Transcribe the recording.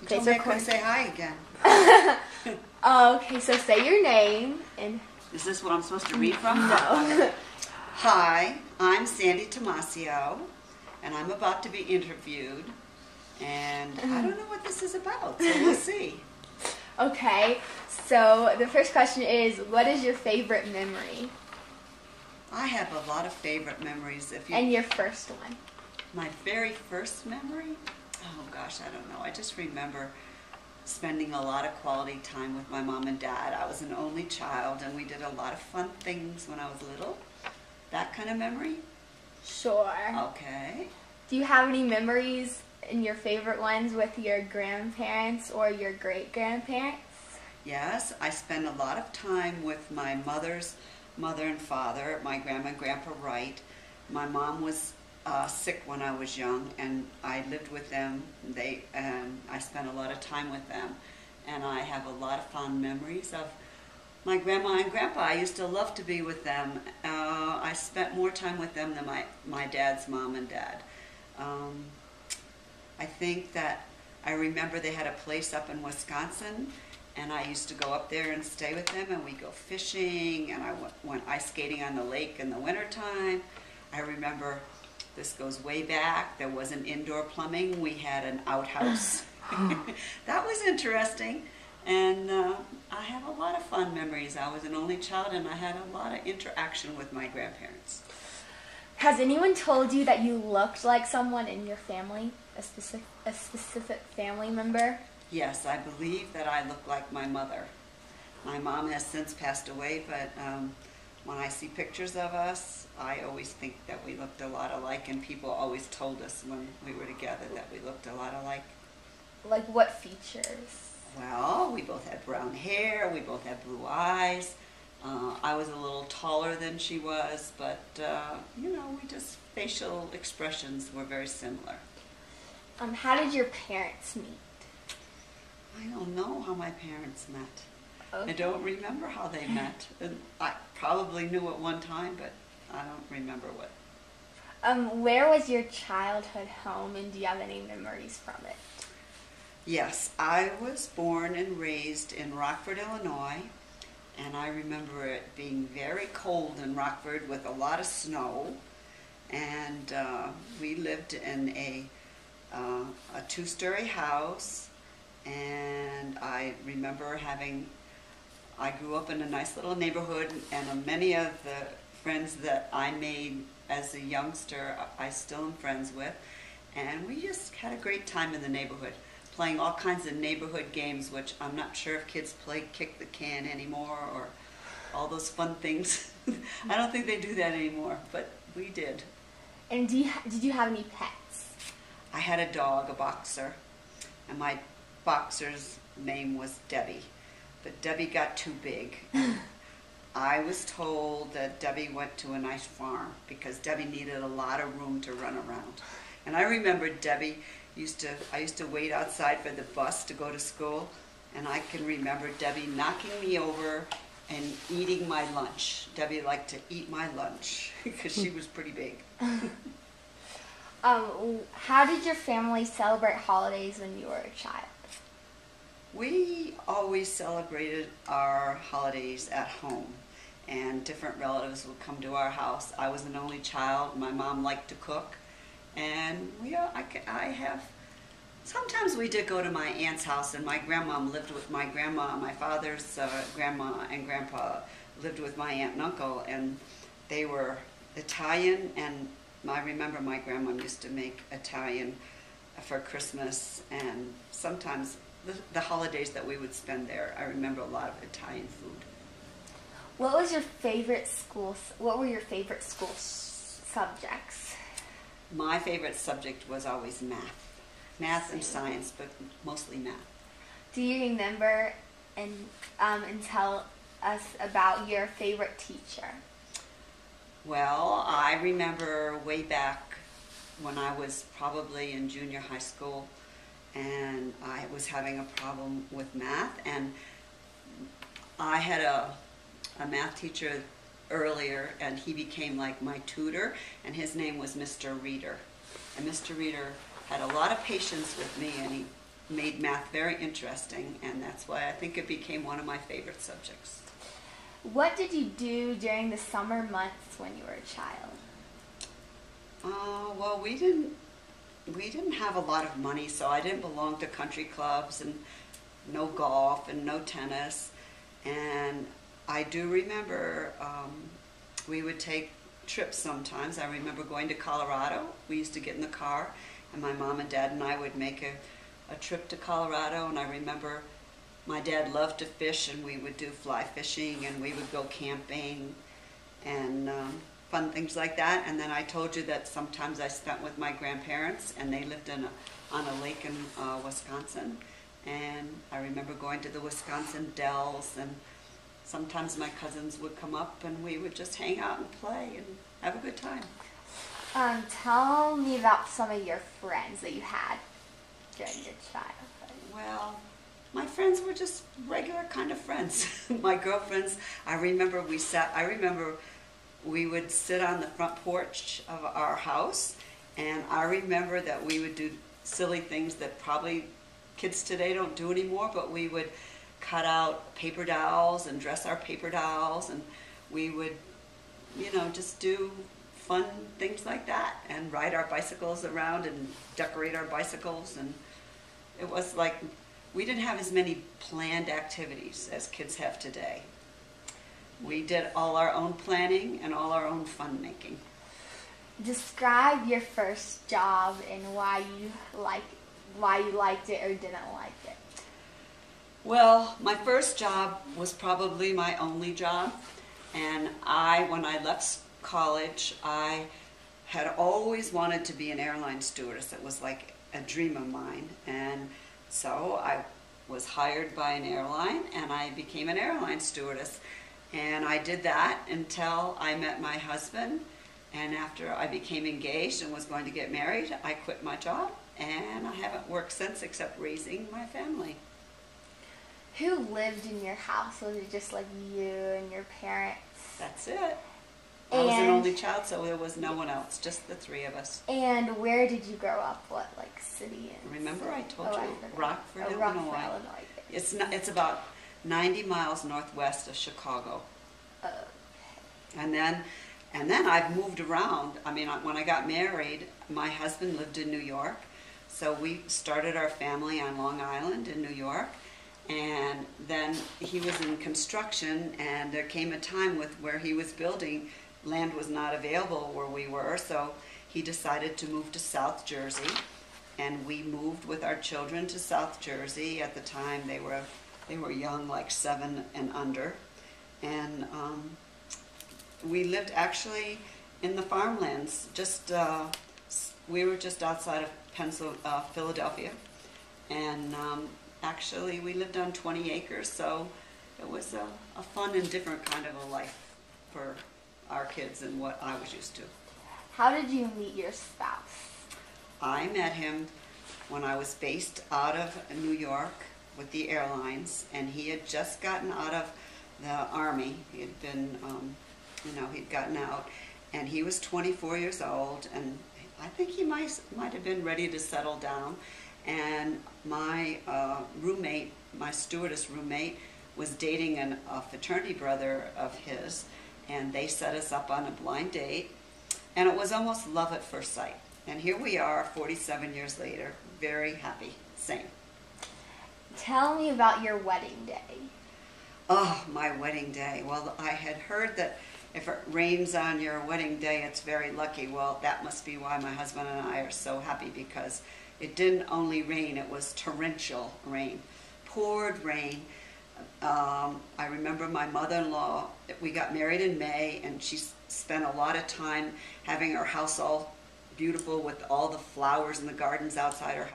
You Okay, told so me I couldn't say hi again. Okay, so say your name and Is this what I'm supposed to read from? no. Hi, I'm Sandy Tamaccio, and I'm about to be interviewed. And I don't know what this is about, so we'll see. Okay, so the first question is, what is your favorite memory? I have a lot of favorite memories. And your first one. My very first memory? Oh gosh, I don't know. I just remember spending a lot of quality time with my mom and dad. I was an only child, and we did a lot of fun things when I was little. That kind of memory? Sure. Okay. Do you have any memories in your favorite ones with your grandparents or your great-grandparents? Yes, I spent a lot of time with my mother's mother and father, my grandma and grandpa Wright. My mom was sick when I was young, and I lived with them. I spent a lot of time with them, and I have a lot of fond memories of my grandma and grandpa. I used to love to be with them. I spent more time with them than my dad's mom and dad. I think that I remember they had a place up in Wisconsin, and I used to go up there and stay with them, and we'd go fishing, and I went ice skating on the lake in the wintertime. I remember, this goes way back, there wasn't indoor plumbing, we had an outhouse. That was interesting, and I have a lot of fun memories. I was an only child, and I had a lot of interaction with my grandparents. Has anyone told you that you looked like someone in your family, a specific family member? Yes, I believe that I look like my mother. My mom has since passed away, but when I see pictures of us, I always think that we looked a lot alike, and people always told us when we were together that we looked a lot alike. Like what features? Well, we both had brown hair, we both had blue eyes. I was a little taller than she was, but, facial expressions were very similar. How did your parents meet? I don't know how my parents met. Okay. I don't remember how they met. I probably knew at one time, but I don't remember what. Where was your childhood home, and do you have any memories from it? Yes, I was born and raised in Rockford, Illinois, and I remember it being very cold in Rockford with a lot of snow, and we lived in a two-story house, and I remember I grew up in a nice little neighborhood, and many of the friends that I made as a youngster I still am friends with, and we just had a great time in the neighborhood, playing all kinds of neighborhood games, which I'm not sure if kids play kick the can anymore or all those fun things. I don't think they do that anymore, but we did. And did you have any pets? I had a dog, a boxer, and my boxer's name was Debbie, but Debbie got too big. I was told that Debbie went to a nice farm because Debbie needed a lot of room to run around. And I remember Debbie I used to wait outside for the bus to go to school, and I can remember Debbie knocking me over and eating my lunch. Debbie liked to eat my lunch because she was pretty big. How did your family celebrate holidays when you were a child? We always celebrated our holidays at home, and different relatives would come to our house. I was an only child. My mom liked to cook, and sometimes we did go to my aunt's house, and my grandmom lived with my grandma. My father's grandma and grandpa lived with my aunt and uncle, and they were Italian, and I remember my grandmom used to make Italian for Christmas, and sometimes the holidays that we would spend there. I remember a lot of Italian food. What were your favorite school subjects? My favorite subject was always math. Math and science, but mostly math. Do you remember and tell us about your favorite teacher? Well, I remember way back when I was probably in junior high school, and I was having a problem with math, and I had a math teacher earlier, and he became like my tutor, and his name was Mr. Reeder. And Mr. Reeder had a lot of patience with me, and he made math very interesting, and that's why I think it became one of my favorite subjects. What did you do during the summer months when you were a child? Well, we didn't have a lot of money, so I didn't belong to country clubs, and no golf and no tennis. And I do remember we would take trips sometimes. I remember going to Colorado. We used to get in the car, and my mom and dad and I would make a trip to Colorado. And I remember my dad loved to fish, and we would do fly fishing, and we would go camping and fun things like that. And then I told you that sometimes I spent with my grandparents, and they lived on a lake in Wisconsin. And I remember going to the Wisconsin Dells, and sometimes my cousins would come up, and we would just hang out and play and have a good time. Tell me about some of your friends that you had during your childhood. Well, my friends were just regular kind of friends. My girlfriends, I remember we would sit on the front porch of our house, and I remember that we would do silly things that probably kids today don't do anymore, but we would cut out paper dolls and dress our paper dolls, and we would, just do fun things like that, and ride our bicycles around and decorate our bicycles. And it was like we didn't have as many planned activities as kids have today. We did all our own planning and all our own fun making. Describe your first job and why you liked it or didn't like it. Well, my first job was probably my only job, and when I left college, I had always wanted to be an airline stewardess. It was like a dream of mine, and so I was hired by an airline, and I became an airline stewardess. And I did that until I met my husband, and after I became engaged and was going to get married, I quit my job, and I haven't worked since except raising my family. Who lived in your house? Was it just like you and your parents? That's it. I was an only child, so there was no one else, just the three of us. And where did you grow up? What, like, city? Remember I told you, Rockford, Rockford, Illinois. It's about 90 miles northwest of Chicago. Okay. And then I've moved around. I mean, when I got married, my husband lived in New York, so we started our family on Long Island in New York. And then he was in construction, and there came a time where he was building, land was not available where we were, so he decided to move to South Jersey, and we moved with our children to South Jersey. At the time they were young, like 7 and under, and we lived actually in the farmlands. We were just outside of Philadelphia, and actually, we lived on 20 acres, so it was a fun and different kind of a life for our kids than what I was used to. How did you meet your spouse? I met him when I was based out of New York with the airlines, and he had just gotten out of the Army. He had been, he'd gotten out, and he was 24 years old, and I think he might have been ready to settle down. And my roommate, my stewardess roommate, was dating a fraternity brother of his, and they set us up on a blind date, and it was almost love at first sight. And here we are, 47 years later, very happy. Same. Tell me about your wedding day. Oh, my wedding day. Well, I had heard that if it rains on your wedding day, it's very lucky. Well, that must be why my husband and I are so happy, because it didn't only rain, it was torrential rain, poured rain. I remember my mother-in-law, we got married in May, and she spent a lot of time having our house all beautiful with all the flowers in the gardens outside her